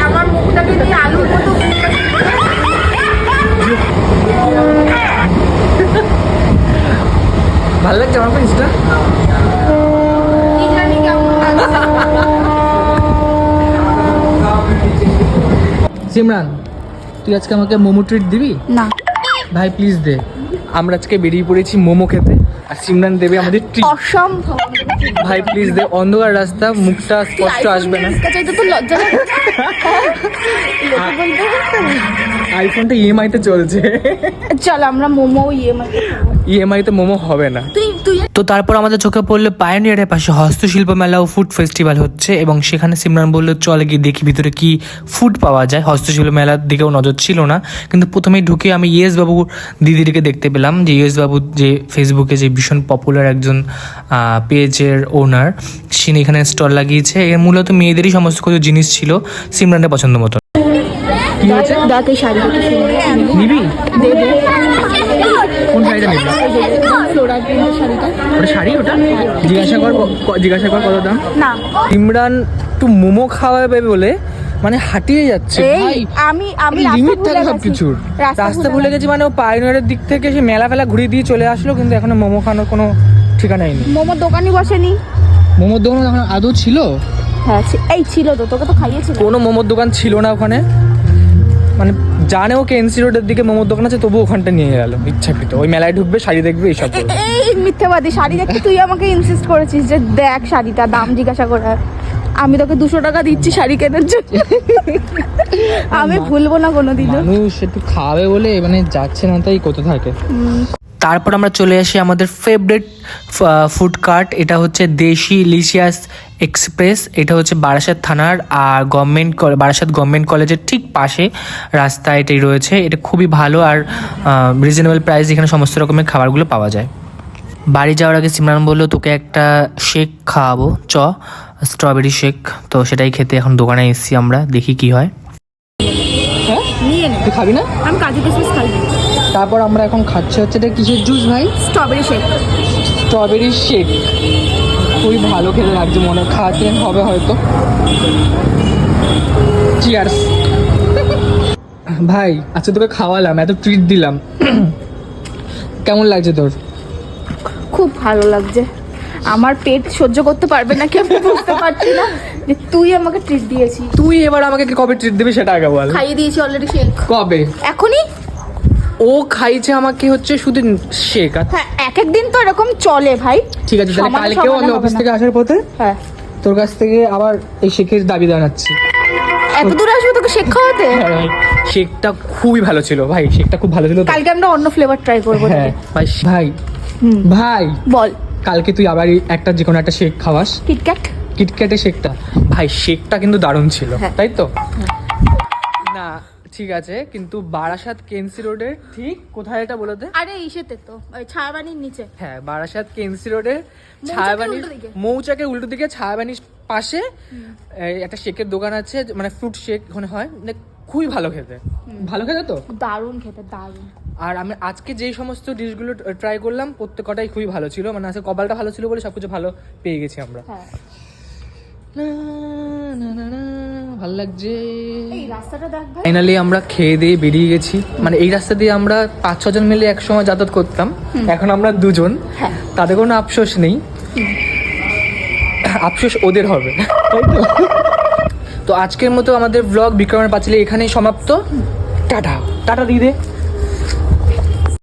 আমার মুখটাকে দিয়ে আলুর মতো ভালো লাগছে আমার জিনিসটা। সিমরান, তুই আজকে আমাকে মোমো ট্রিট দিবি? না ভাই প্লিজ দে। আমরা আজকে বেরিয়ে পড়েছি মোমো খেতে, আর সিমরান দেবে আমাদের ট্রিট। অসম্ভব। ভাই প্লিজ দে। অন্ধকার রাস্তা, মুখটা স্পষ্ট আসবে না। তো লজ্জা লাগে। আইফোনটা ইএমআই তে চলছে। চল আমরা মোমো ইএমআই তে মোমো হবে না। তো তারপর আমাদের চোখে পড়লো পায়োনিয়ারের পাশে হস্তশিল্প মেলা ও ফুড ফেস্টিভ্যাল হচ্ছে, এবং সেখানে সিমরান বললো চলে গিয়ে দেখি ভিতরে কি ফুড পাওয়া যায়। হস্তশিল্প মেলার দিকেও নজর ছিল না, কিন্তু প্রথমেই ঢুকে আমি ইয়েস বাবু দিদিকে দেখতে পেলাম, যে ইয়েস বাবু যে ফেসবুকে যে ভীষণ পপুলার একজন পেজের ওনার, তিনি এখানে স্টল লাগিয়েছে। এর মূলত মেয়েদেরই সমস্ত কিছু জিনিস ছিল সিমরানের পছন্দ মতো। কি হয়েছে? দাঁতে শাড়ি নিবি? দে দে। কোন শাড়িটা নিবি? ফ্লোরাল প্রিন্টের শাড়িটা। ওটা শাড়ি? ওটা জিজ্ঞাসা কর কত দাম। না সিমরান একটু মোমো খাওয়াবে বলে মানে হাঁটিয়ে যাচ্ছে। ভাই আমি লিমিট থাকে সব কিছুর। রাস্তা ভুলে গেছি, মানে ও পায়োনিয়ারের দিক থেকে সে মেলা ফেলা ঘুরিয়ে দিয়ে চলে আসলো, কিন্তু এখনো মোমো খাওয়ানোর কোনো ঠিকানাই নেই। মোমোর দোকানই বসেনি। মোমোর দোকান এখন আদৌ ছিল? হ্যাঁ এই ছিল তো, তোকে তো খাইয়েছিল। কোনো মোমোর দোকান ছিল না ওখানে, মানে জানে ও কেএনসি রোডের দিকে মোমোর দোকান আছে, তবু ওখানটা নিয়ে গেল ইচ্ছাকৃত। ওই মেলায় ঢুকবে, শাড়ি দেখবে, এইসব করবে। এই মিথ্যাবাদী। শাড়ি দেখতে তুই আমাকে ইনসিস্ট করেছিস যে দেখ শাড়িটা, দাম জিজ্ঞাসা করে। আমি তোকে 200 টাকা দিচ্ছি শাড়ি কেনার জন্য। আমি ভুলবো না কোনোদিনও। মানুষ একটু খাওয়াবে বলে মানে যাচ্ছে না, তাই কত থাকে। তারপর আমরা চলে আসি আমাদের ফেভারিট ফুড কার্ট। এটা হচ্ছে দেশি লিশিয়াস এক্সপ্রেস। এটা হচ্ছে বারাসাত থানার আর বারাসাত গভর্নমেন্ট কলেজের ঠিক পাশে রাস্তা এটাই রয়েছে। এটা খুবই ভালো আর রিজনেবল প্রাইস, এখানে সমস্ত রকমের খাবারগুলো পাওয়া যায়। বাড়ি যাওয়ার আগে সিমরান বললো তোকে একটা শেক খাওয়াবো, স্ট্রবেরি শেক। তো সেটাই খেতে এখন দোকানে এসেছি আমরা, দেখি কি হয়। হ্যাঁ নিয়ে নে। তুই খাবি না? আমি কাজু কিশমিশ খাই। তারপর আমরা এখন খাচ্ছি হচ্ছে এটা কিসের জুস ভাই? Strawberry shake. স্ট্রবেরি শেক খুবই ভালো খেতে লাগছে, মনে খাওয়াতে হবে হয়তো। চিয়ার্স ভাই। আচ্ছা তোকে খাওয়ালাম, এত ট্রিট দিলাম, কেমন লাগছে তোর? খুব ভালো লাগছে। আমার পেট সহ্য করতে পারবে না কি আমি বুঝতে পারছি না, যে তুই আমাকে ট্রিট দিয়েছিস। তুই এবার আমাকে কবে ট্রিট দিবি সেটা আগে বল। খাইয়ে দিয়েছি অলরেডি শেক। কবে? এখনই। ও খাইছে আমাকে হচ্ছে শুধু শেক। হ্যাঁ এক একদিন তো এরকম চলে ভাই। ঠিক আছে, তাহলে কালকেও আমি অফিস থেকে আসার পথে হ্যাঁ তোর কাছ থেকে আবার এই শেকের দাবি জানাচ্ছি। এত দূর আসবো তোকে শেক খাওয়াতে? শেকটা খুবই ভালো ছিল ভাই, শেকটা খুব ভালো ছিল। কালকে আমরা অন্য ফ্লেভার ট্রাই করবো। হ্যাঁ ভাই ভাই ভাই বল। কালকে তুই আবার একটা যে কোনো একটা শেক খাওয়াস। কিটক্যাটের শেকটা ভাই, শেকটা কিন্তু দারুণ ছিল, তাই তো? না ঠিক আছে, কিন্তু বারাসাত কেএনসি রোডের ঠিক কোথায় এটা বলে দে। আরে ইসেতে তো ওই ছায়াবানির নিচে। হ্যাঁ বারাসাত কেএনসি রোডের ছায়াবানির মৌচাকের উল্টো দিকে ছায়াবানির পাশে একটা শেকের দোকান আছে, মানে ফ্রুট শেক ওখানে হয়, মানে খুবই ভালো খেতে। ভালো খেতে তো? দারুণ খেতে, দারুণ। আর আমি আজকে যেই সমস্ত ডিশগুলো ট্রাই করলাম প্রত্যেকটাই খুবই ভালো ছিল, মানে আজকে কপালটা ভালো ছিল বলে সবকিছু ভালো পেয়ে গেছি আমরা। ভালো লাগছে। ফাইনালি আমরা খেয়ে দিয়ে বেরিয়ে গেছি, মানে এই রাস্তা দিয়ে আমরা 5-6 জন মিলে একসময় যাতায়াত করতাম, এখন আমরা 2 জন। তাদের কোনো আফসোস নেই, আফসোস ওদের হবে, তাই তো? তো আজকের মতো আমাদের ব্লগ বিক্রমের পাঁচিলে এখানেই সমাপ্ত। টাটা টাটা দিয়ে দে।